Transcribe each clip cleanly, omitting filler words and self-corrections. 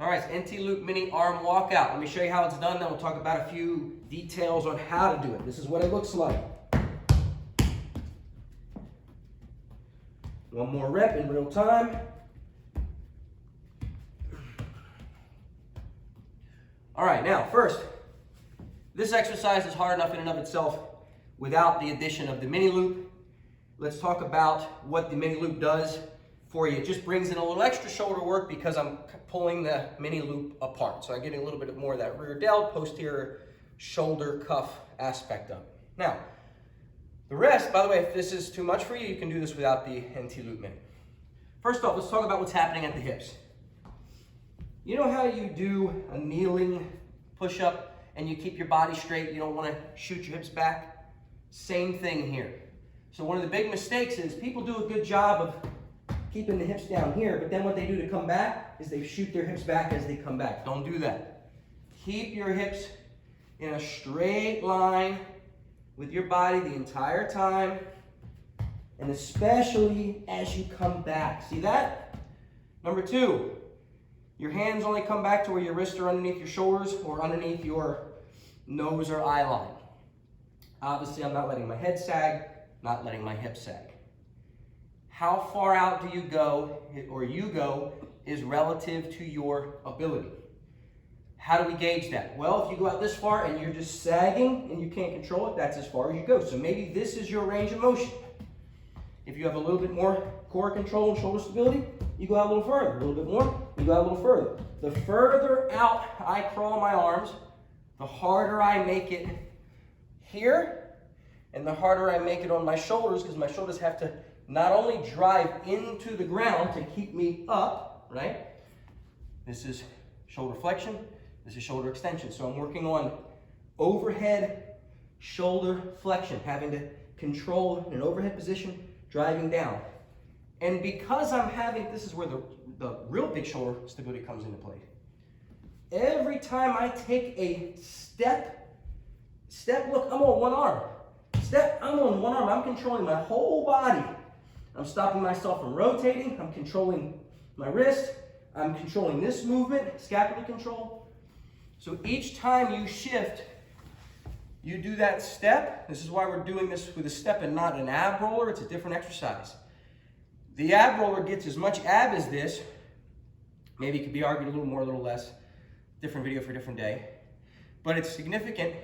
All right, it's NT loop mini arm walkout. Let me show you how it's done, then we'll talk about a few details on how to do it. This is what it looks like. One more rep in real time. All right, now first, this exercise is hard enough in and of itself without the addition of the mini loop. Let's talk about what the mini loop does for you. It just brings in a little extra shoulder work because I'm pulling the mini loop apart. So I'm getting a little bit more of that rear delt, posterior shoulder cuff aspect of it. Now, the rest, by the way, if this is too much for you, you can do this without the NT loop mini. First off, let's talk about what's happening at the hips. You know how you do a kneeling push-up and you keep your body straight, you don't want to shoot your hips back? Same thing here. So one of the big mistakes is people do a good job of keeping the hips down here, but then what they do to come back is they shoot their hips back as they come back. Don't do that. Keep your hips in a straight line with your body the entire time, and especially as you come back. See that? Number two, your hands only come back to where your wrists are underneath your shoulders or underneath your nose or eye line. Obviously, I'm not letting my head sag, not letting my hips sag. How far out do you go, or you go, is relative to your ability. How do we gauge that? Well, if you go out this far and you're just sagging and you can't control it, that's as far as you go. So maybe this is your range of motion. If you have a little bit more core control and shoulder stability, you go out a little further. A little bit more, you go out a little further. The further out I crawl my arms, the harder I make it here, and the harder I make it on my shoulders, because my shoulders have to not only drive into the ground to keep me up, right? This is shoulder flexion, this is shoulder extension. So I'm working on overhead shoulder flexion, having to control an overhead position, driving down. And because I'm having, this is where the real big shoulder stability comes into play. Every time I take a step, look, I'm on one arm. I'm on one arm, I'm controlling my whole body. I'm stopping myself from rotating, I'm controlling my wrist, I'm controlling this movement, scapular control. So each time you shift, you do that step. This is why we're doing this with a step and not an ab roller. It's a different exercise. The ab roller gets as much ab as this. Maybe it could be argued a little more, a little less. Different video for a different day. But it's significant.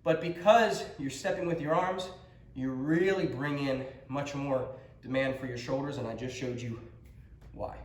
But because you're stepping with your arms, you really bring in much more demand for your shoulders, and I just showed you why.